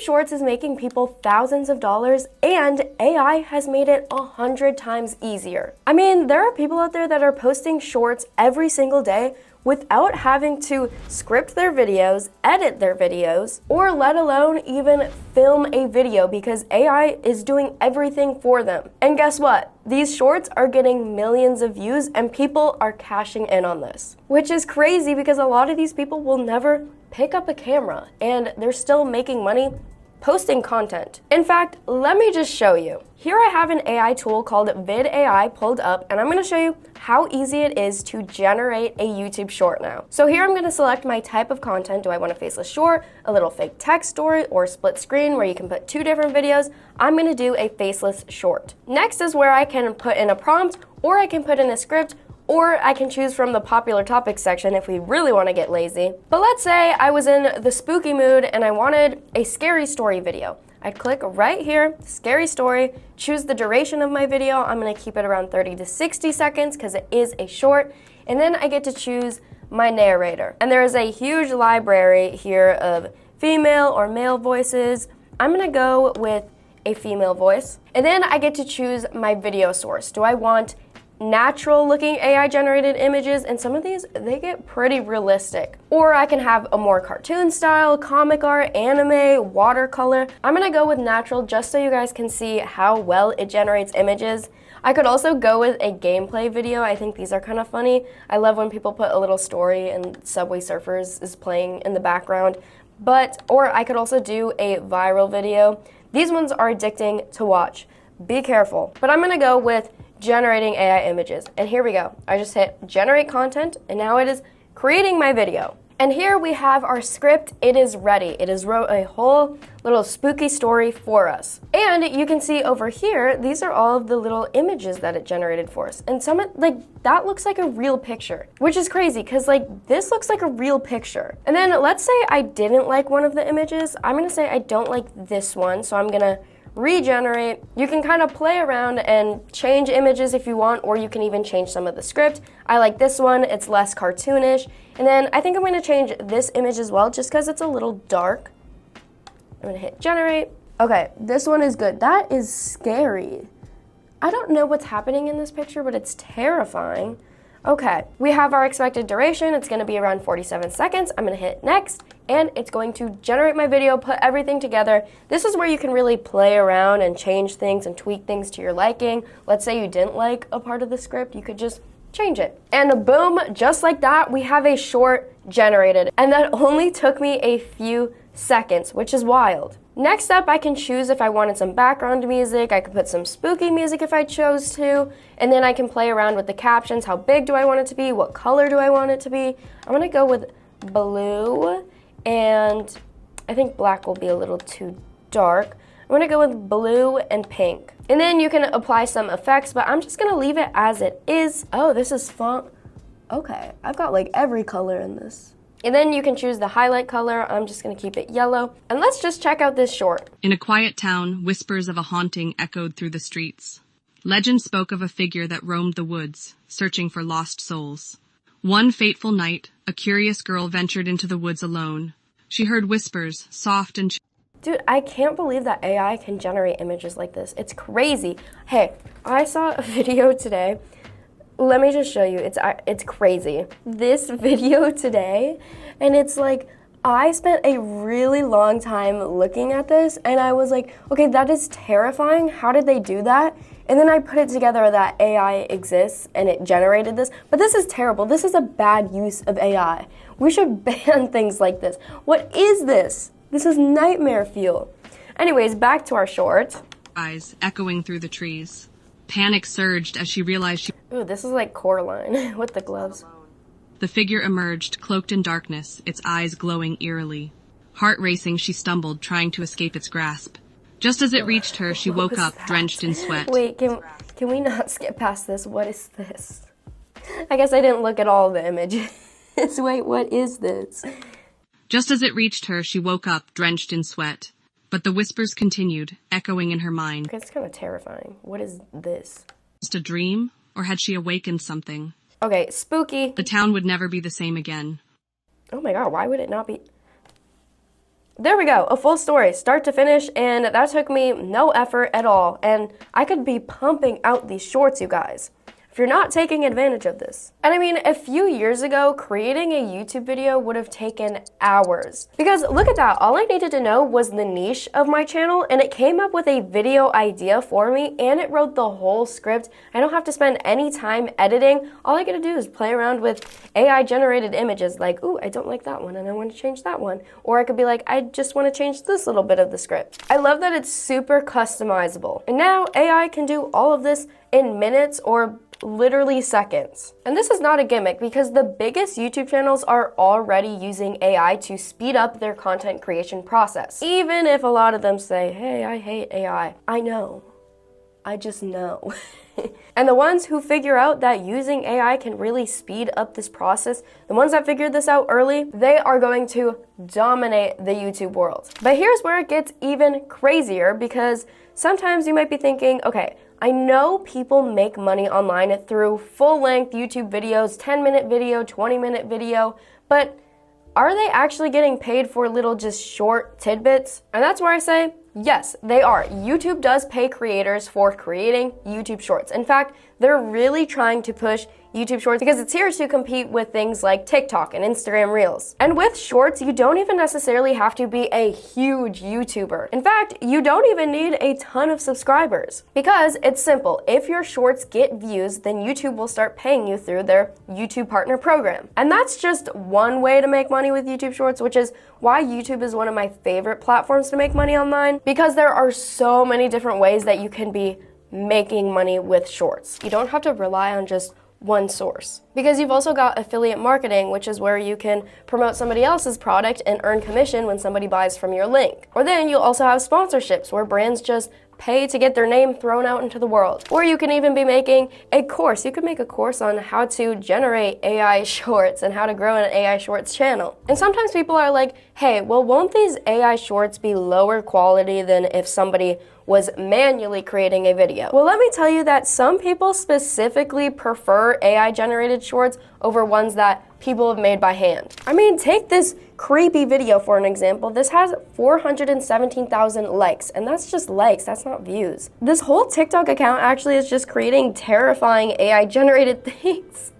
Shorts is making people thousands of dollars, and AI has made it 100 times easier. I mean, there are people out there that are posting shorts every single day without having to script their videos, edit their videos, or let alone even film a video because AI is doing everything for them. And guess what? These shorts are getting millions of views and people are cashing in on this, which is crazy because a lot of these people will never pick up a camera and they're still making money posting content. In fact, let me just show you. Here I have an AI tool called VidAI pulled up, and I'm gonna show you how easy it is to generate a YouTube short now. So here I'm gonna select my type of content. Do I want a faceless short, a little fake text story, or split screen where you can put 2 different videos? I'm gonna do a faceless short. Next is where I can put in a prompt, or I can put in a script, or I can choose from the popular topics section if we really want to get lazy. But let's say I was in the spooky mood and I wanted a scary story video. I'd click right here, scary story, choose the duration of my video. I'm going to keep it around 30 to 60 seconds because it is a short. And then I get to choose my narrator. And there is a huge library here of female or male voices. I'm going to go with a female voice. And then I get to choose my video source. Do I want natural looking AI generated images? And some of these, they get pretty realistic. Or I can have a more cartoon style, comic art, anime, watercolor. I'm gonna go with natural just so you guys can see how well it generates images. I could also go with a gameplay video. I think these are kind of funny. I love when people put a little story and Subway Surfers is playing in the background. Or I could also do a viral video. These ones are addicting to watch. Be careful. But I'm gonna go with generating AI images. And here we go. I just hit generate content and now it is creating my video. And here we have our script. It is ready. It has wrote a whole little spooky story for us. And you can see over here, these are all of the little images that it generated for us. And some, like, that looks like a real picture, which is crazy because, like, this looks like a real picture. And then let's say I didn't like one of the images. I'm gonna say I don't like this one, so I'm gonna regenerate. You can kind of play around and change images if you want, or you can even change some of the script. I like this one, it's less cartoonish. And then I think I'm gonna change this image as well, just because it's a little dark. I'm gonna hit generate. Okay, this one is good. That is scary. I don't know what's happening in this picture, but it's terrifying. Okay, we have our expected duration. It's gonna be around 47 seconds. I'm gonna hit next, and it's going to generate my video, put everything together. This is where you can really play around and change things and tweak things to your liking. Let's say you didn't like a part of the script, you could just change it. And boom, just like that, we have a short generated. And that only took me a few seconds, which is wild. Next up, I can choose if I wanted some background music. I could put some spooky music if I chose to, and then I can play around with the captions. How big do I want it to be? What color do I want it to be? I'm gonna go with blue, and I think black will be a little too dark. I'm gonna go with blue and pink. And then you can apply some effects, but I'm just gonna leave it as it is. Oh, this is font. Okay, I've got like every color in this. And then you can choose the highlight color. I'm just gonna keep it yellow. And let's just check out this short. In a quiet town, whispers of a haunting echoed through the streets. Legend spoke of a figure that roamed the woods, searching for lost souls. One fateful night, a curious girl ventured into the woods alone. She heard whispers, soft and... Dude, I can't believe that AI can generate images like this. It's crazy. Hey, I saw a video today. Let me just show you. It's crazy. This video today, and it's like, I spent a really long time looking at this, and I was like, okay, that is terrifying. How did they do that? And then I put it together that AI exists, and it generated this. But this is terrible. This is a bad use of AI. We should ban things like this. What is this? This is nightmare fuel. Anyways, back to our short. Eyes echoing through the trees. Panic surged as she realized she... Ooh, this is like Coraline with the gloves. The figure emerged, cloaked in darkness, its eyes glowing eerily. Heart racing, she stumbled, trying to escape its grasp. Just as it reached her, she woke up, drenched in sweat. Wait, can we not skip past this? What is this? I guess I didn't look at all the images. Wait, what is this? Just as it reached her, she woke up, drenched in sweat. But the whispers continued, echoing in her mind. Okay, it's kind of terrifying. What is this? Just a dream? Or had she awakened something? Okay, spooky. The town would never be the same again. Oh my god, why would it not be? there we go, a full story, start to finish, and that took me no effort at all, and I could be pumping out these shorts, you guys, if you're not taking advantage of this. And I mean, a few years ago, creating a YouTube video would have taken hours. Because look at that, all I needed to know was the niche of my channel, and it came up with a video idea for me, and it wrote the whole script. I don't have to spend any time editing. All I gotta do is play around with AI generated images like, ooh, I don't like that one, and I want to change that one. Or I could be like, I just want to change this little bit of the script. I love that it's super customizable. And now AI can do all of this in minutes or literally seconds. And this is not a gimmick because the biggest YouTube channels are already using AI to speed up their content creation process. Even if a lot of them say, hey, I hate AI. I know. I just know. And the ones who figure out that using AI can really speed up this process, the ones that figured this out early, they are going to dominate the YouTube world. But here's where it gets even crazier, because sometimes you might be thinking, okay, I know people make money online through full-length YouTube videos, 10-minute video, 20-minute video, but are they actually getting paid for little just short tidbits? And that's where I say, yes, they are. YouTube does pay creators for creating YouTube Shorts. In fact, they're really trying to push YouTube Shorts because it's here to compete with things like TikTok and Instagram Reels. And with Shorts, you don't even necessarily have to be a huge YouTuber. In fact, you don't even need a ton of subscribers because it's simple. If your Shorts get views, then YouTube will start paying you through their YouTube Partner Program. And that's just one way to make money with YouTube Shorts, which is why YouTube is one of my favorite platforms to make money online, because there are so many different ways that you can be making money with Shorts. You don't have to rely on just one source. Because you've also got affiliate marketing, which is where you can promote somebody else's product and earn commission when somebody buys from your link. Or then you'll also have sponsorships where brands just pay to get their name thrown out into the world. Or you can even be making a course. You could make a course on how to generate AI shorts and how to grow an AI shorts channel. And sometimes people are like, hey, well, won't these AI shorts be lower quality than if somebody was manually creating a video? Well, let me tell you that some people specifically prefer AI generated shorts over ones that people have made by hand. I mean, take this creepy video for an example. This has 417,000 likes, and that's just likes, that's not views. This whole TikTok account actually is just creating terrifying AI generated things.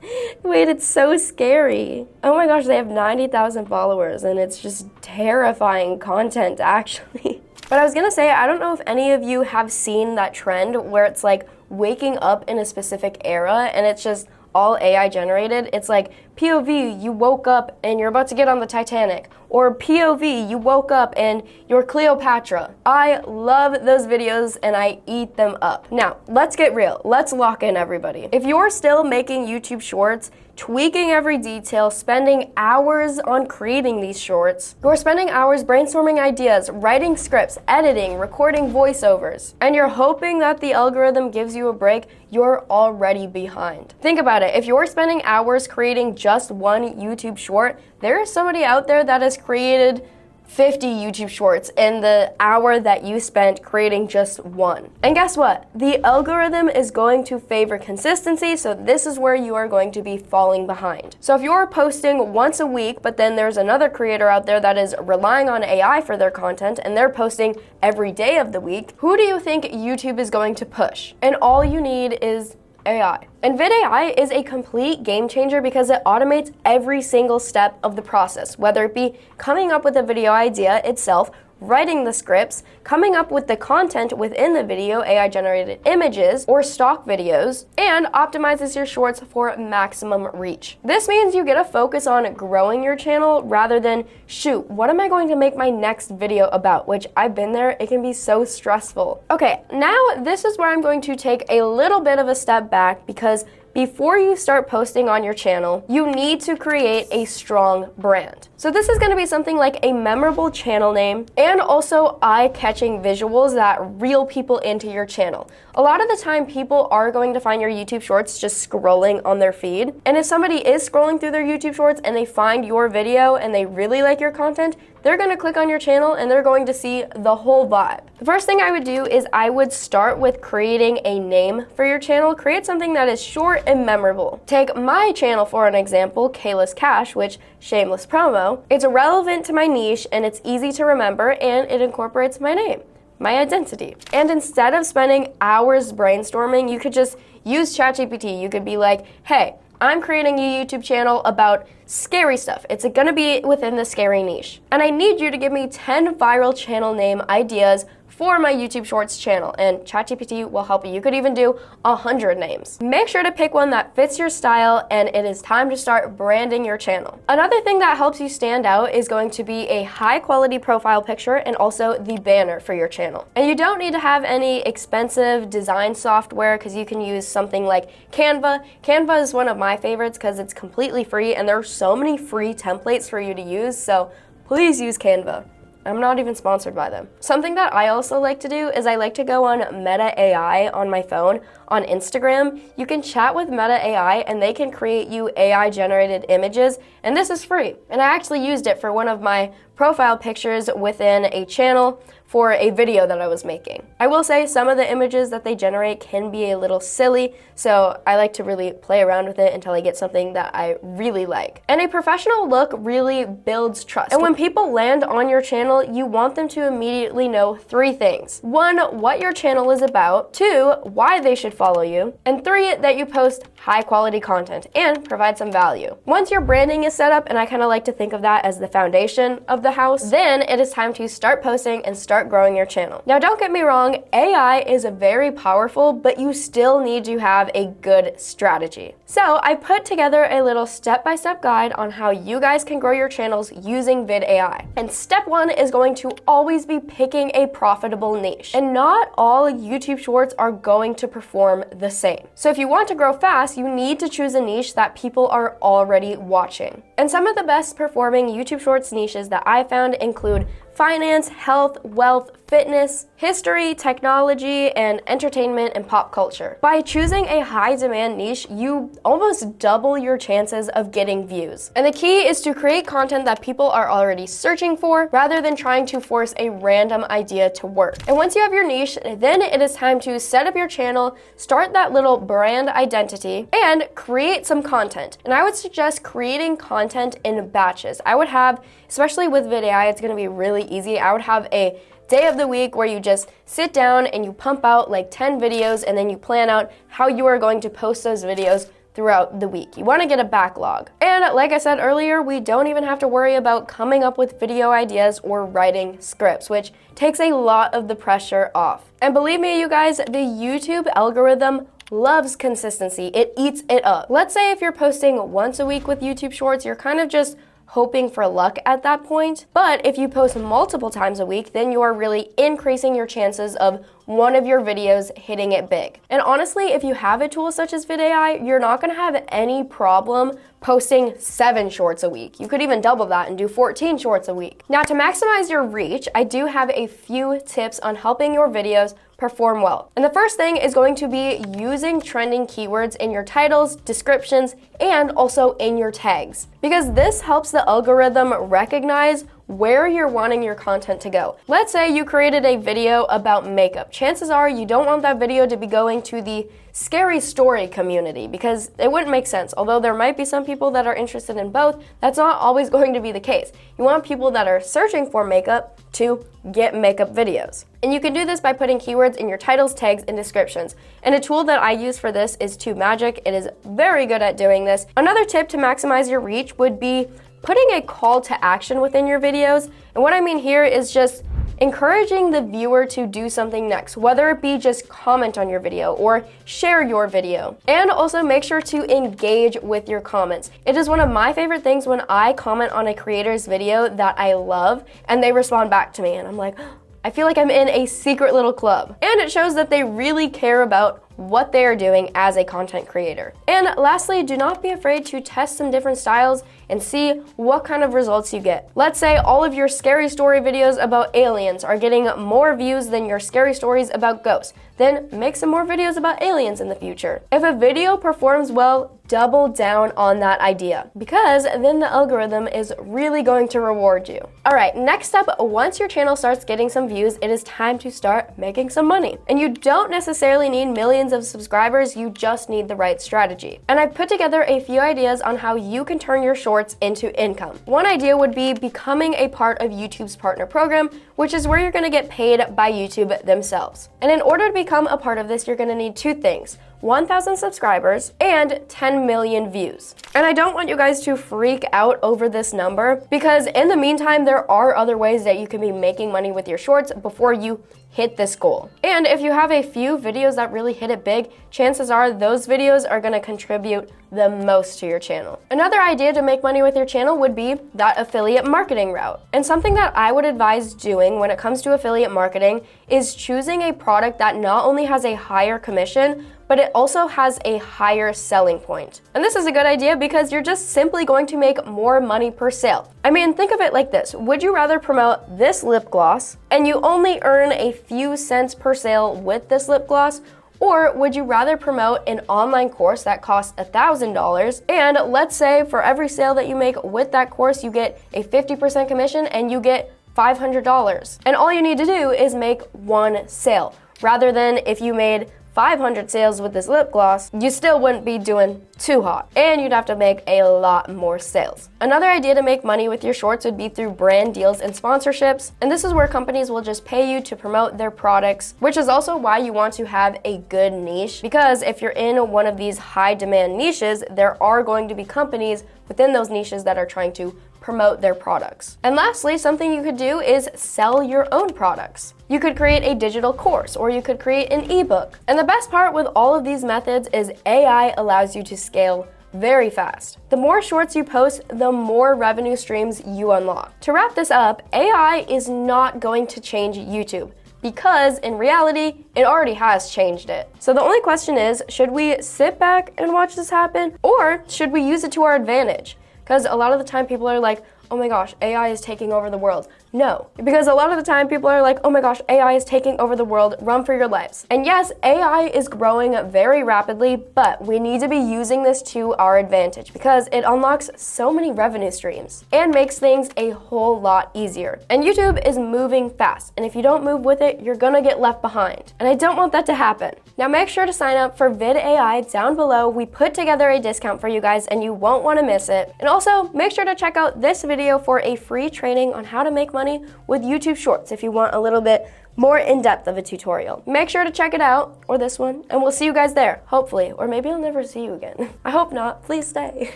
Wait, it's so scary. Oh my gosh, they have 90,000 followers, and it's just terrifying content actually. But I was gonna say, I don't know if any of you have seen that trend where it's like waking up in a specific era and it's just all AI generated. It's like POV, you woke up and you're about to get on the Titanic. Or POV, you woke up and you're Cleopatra. I love those videos and I eat them up. Now, let's get real. Let's lock in, everybody. If you're still making YouTube shorts, tweaking every detail, spending hours on creating these shorts, you're spending hours brainstorming ideas, writing scripts, editing, recording voiceovers, and you're hoping that the algorithm gives you a break, you're already behind. Think about it. If you're spending hours creating just one YouTube short, there is somebody out there that has created 50 YouTube shorts in the hour that you spent creating just one. And guess what? The algorithm is going to favor consistency, so this is where you are going to be falling behind. So if you're posting once a week, but then there's another creator out there that is relying on AI for their content and they're posting every day of the week, who do you think YouTube is going to push? And all you need is AI. And VidAI is a complete game changer because it automates every single step of the process, whether it be coming up with a video idea itself, writing the scripts, coming up with the content within the video, AI generated images or stock videos, and optimizes your shorts for maximum reach. This means you get to focus on growing your channel rather than, shoot, what am I going to make my next video about? Which I've been there, it can be so stressful. Okay, now this is where I'm going to take a little bit of a step back because before you start posting on your channel, you need to create a strong brand. So this is gonna be something like a memorable channel name and also eye-catching visuals that reel people into your channel. A lot of the time, people are going to find your YouTube shorts just scrolling on their feed. And if somebody is scrolling through their YouTube shorts and they find your video and they really like your content, they're gonna click on your channel and they're going to see the whole vibe. The first thing I would do is I would start with creating a name for your channel. Create something that is short and memorable. Take my channel for an example, Kayla's Cash, which shameless promo. It's relevant to my niche and it's easy to remember and it incorporates my name, my identity. And instead of spending hours brainstorming, you could just use ChatGPT. You could be like, hey, I'm creating a YouTube channel about scary stuff. It's gonna be within the scary niche. And I need you to give me 10 viral channel name ideas for my YouTube Shorts channel, and ChatGPT will help you. You could even do 100 names. Make sure to pick one that fits your style, and it is time to start branding your channel. Another thing that helps you stand out is going to be a high quality profile picture and also the banner for your channel. And you don't need to have any expensive design software because you can use something like Canva. Canva is one of my favorites because it's completely free and there are so many free templates for you to use, so please use Canva. I'm not even sponsored by them. Something that I also like to do is I like to go on VidAI on my phone. On Instagram, you can chat with VidAI and they can create you AI generated images, and this is free. And I actually used it for one of my profile pictures within a channel for a video that I was making. I will say some of the images that they generate can be a little silly, so I like to really play around with it until I get something that I really like. And a professional look really builds trust. And when people land on your channel, you want them to immediately know 3 things. 1, what your channel is about. 2, why they should follow you. And 3, that you post high quality content and provide some value. Once your branding is set up, and I kind of like to think of that as the foundation of the house, then it is time to start posting and start growing your channel. Now, don't get me wrong, AI is very powerful, but you still need to have a good strategy. So I put together a little step-by-step guide on how you guys can grow your channels using VidAI. And step 1 is going to always be picking a profitable niche. And not all YouTube Shorts are going to perform the same. So if you want to grow fast, you need to choose a niche that people are already watching. And some of the best performing YouTube Shorts niches that I found include finance, health, wealth, fitness, history, technology, and entertainment and pop culture. By choosing a high demand niche, you almost double your chances of getting views. And the key is to create content that people are already searching for rather than trying to force a random idea to work. And once you have your niche, then it is time to set up your channel, start that little brand identity, and create some content. And I would suggest creating content in batches. I would have, especially with VidAI, it's gonna be really easy. I would have a day of the week where you just sit down and you pump out like 10 videos and then you plan out how you are going to post those videos throughout the week. You want to get a backlog. And like I said earlier, we don't even have to worry about coming up with video ideas or writing scripts, which takes a lot of the pressure off. And believe me, you guys, the YouTube algorithm loves consistency. It eats it up. Let's say if you're posting once a week with YouTube Shorts, you're kind of just hoping for luck at that point. But if you post multiple times a week, then you are really increasing your chances of one of your videos hitting it big. And honestly, if you have a tool such as VidAI, you're not gonna have any problem posting 7 shorts a week. You could even double that and do 14 shorts a week. Now, to maximize your reach, I do have a few tips on helping your videos perform well. And the first thing is going to be using trending keywords in your titles, descriptions, and also in your tags. Because this helps the algorithm recognize where you're wanting your content to go. Let's say you created a video about makeup. Chances are you don't want that video to be going to the scary story community because it wouldn't make sense. Although there might be some people that are interested in both, that's not always going to be the case. You want people that are searching for makeup to get makeup videos. And you can do this by putting keywords in your titles, tags, and descriptions. And a tool that I use for this is TubeMagic. It is very good at doing this. Another tip to maximize your reach would be putting a call to action within your videos. And what I mean here is just encouraging the viewer to do something next, whether it be just comment on your video or share your video. And also make sure to engage with your comments. It is one of my favorite things when I comment on a creator's video that I love and they respond back to me and I'm like, I feel like I'm in a secret little club. And it shows that they really care about what they are doing as a content creator. And lastly, do not be afraid to test some different styles and see what kind of results you get. Let's say all of your scary story videos about aliens are getting more views than your scary stories about ghosts. Then make some more videos about aliens in the future. If a video performs well, double down on that idea, because then the algorithm is really going to reward you. All right, next up, once your channel starts getting some views, it is time to start making some money. And you don't necessarily need millions of subscribers, you just need the right strategy. And I put together a few ideas on how you can turn your shorts into income. One idea would be becoming a part of YouTube's partner program, which is where you're gonna get paid by YouTube themselves. And in order to become a part of this, you're gonna need two things: 1,000 subscribers and 10 million views. And I don't want you guys to freak out over this number, because in the meantime, there are other ways that you can be making money with your shorts before you hit this goal. And if you have a few videos that really hit it big, chances are those videos are gonna contribute the most to your channel. Another idea to make money with your channel would be that affiliate marketing route. And something that I would advise doing when it comes to affiliate marketing is choosing a product that not only has a higher commission, but it also has a higher selling point. And this is a good idea because you're just simply going to make more money per sale. I mean, think of it like this. Would you rather promote this lip gloss and you only earn a few cents per sale with this lip gloss? Or would you rather promote an online course that costs $1,000, and let's say for every sale that you make with that course, you get a 50% commission and you get $500. And all you need to do is make one sale, rather than if you made 500 sales with this lip gloss, you still wouldn't be doing too hot, and you'd have to make a lot more sales. Another idea to make money with your shorts would be through brand deals and sponsorships, and this is where companies will just pay you to promote their products, which is also why you want to have a good niche, because if you're in one of these high demand niches, there are going to be companies within those niches that are trying to promote their products. And lastly, something you could do is sell your own products. You could create a digital course, or you could create an ebook. And the best part with all of these methods is AI allows you to scale very fast. The more shorts you post, the more revenue streams you unlock. To wrap this up, AI is not going to change YouTube, because in reality, it already has changed it. So the only question is, should we sit back and watch this happen, or should we use it to our advantage? Because a lot of the time people are like, oh my gosh, AI is taking over the world. No, because a lot of the time people are like, oh my gosh, AI is taking over the world, run for your lives. And yes, AI is growing very rapidly, but we need to be using this to our advantage because it unlocks so many revenue streams and makes things a whole lot easier. And YouTube is moving fast, and if you don't move with it, you're gonna get left behind. And I don't want that to happen. Now make sure to sign up for VidAI down below. We put together a discount for you guys and you won't wanna miss it. And also make sure to check out this video for a free training on how to make money with YouTube Shorts if you want a little bit more in-depth of a tutorial. Make sure to check it out, or this one, and we'll see you guys there, hopefully. Or maybe I'll never see you again. I hope not. Please stay.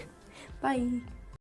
Bye.